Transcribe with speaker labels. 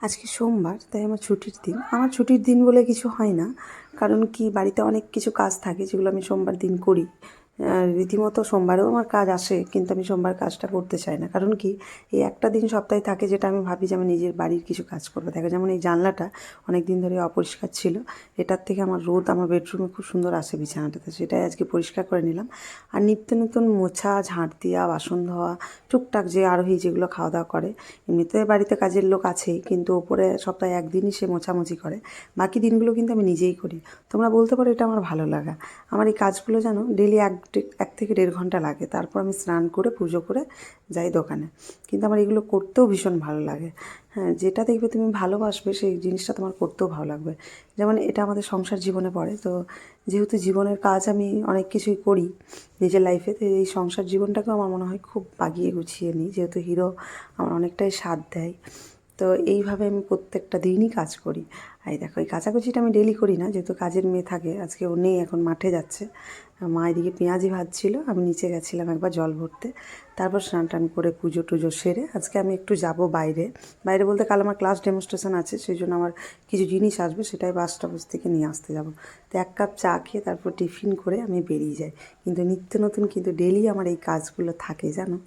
Speaker 1: আজকে সোমবার, তাই আমার ছুটির দিন। আমার ছুটির দিন বলে কিছু হয় না, কারণ কি বাড়িতে অনেক কিছু কাজ থাকে যেগুলো আমি সোমবার দিন করি। রীতিমতো সোমবারেও আমার কাজ আসে, কিন্তু আমি সোমবার কাজটা করতে চাই না। কারণ কি, এই একটা দিন সপ্তাহে থাকে যেটা আমি ভাবি যে আমি নিজের বাড়ির কিছু কাজ করবো। দেখো, যেমন এই জানলাটা অনেক দিন ধরে অপরিষ্কার ছিল, এটার থেকে আমার রোদ আমার বেডরুমে খুব সুন্দর আসে বিছানাটাতে, সেটাই আজকে পরিষ্কার করে নিলাম। আর নিত্য নতুন মোছা, ঝাঁট দেওয়া, বাসন ধোয়া, টুকটাক যে আরোহী যেগুলো খাওয়া দাওয়া করে। এমনিতে বাড়িতে কাজের লোক আছেই, কিন্তু ওপরে সপ্তাহে একদিনই সে মোছামুছি করে, বাকি দিনগুলো কিন্তু আমি নিজেই করি। তোমরা বলতে পারো এটা আমার ভালো লাগা। আমার এই কাজগুলো যেন ডেলি 1 থেকে 1.5 ঘন্টা লাগে, তারপর আমি স্নান করে পুজো করে যাই দোকানে। কিন্তু আমার এগুলো করতেও ভীষণ ভালো লাগে। হ্যাঁ, যেটা দেখবে তুমি ভালোবাসবে সেই জিনিসটা তোমার করতেও ভালো লাগবে। যেমন এটা আমাদের সংসার জীবনে পড়ে, তো যেহেতু জীবনের কাজ আমি অনেক কিছুই করি নিজের লাইফে, তো এই সংসার জীবনটাকেও আমার মনে হয় খুব বাগিয়ে গুছিয়ে নিই, যেহেতু হিরো আমার অনেকটাই সাথ দেয়। তো এইভাবে আমি প্রত্যেকটা দিনই কাজ করি। আর এই দেখো, এই কাচাকুচিটা আমি ডেলি করি না, যেহেতু কাজের মেয়ে থাকে। আজকে ও নেই, এখন মাঠে যাচ্ছে। মা এদিকে পেঁয়াজি ভাজছিল, আমি নিচে গেছিলাম একবার জল ভরতে। তারপর স্নান টান করে পুজো টুজো সেরে আজকে আমি একটু যাব বাইরে। বাইরে বলতে, কাল আমার ক্লাস ডেমনস্ট্রেশন আছে, সেই জন্য আমার কিছু জিনিস আসবে, সেটাই বাস স্টপেজ থেকে নিয়ে আসতে যাব। তো 1 কাপ চা খেয়ে তারপর টিফিন করে আমি বেরিয়ে যাই। কিন্তু নিত্য নতুন কিন্তু ডেলি আমার এই কাজগুলো থাকে, জানো।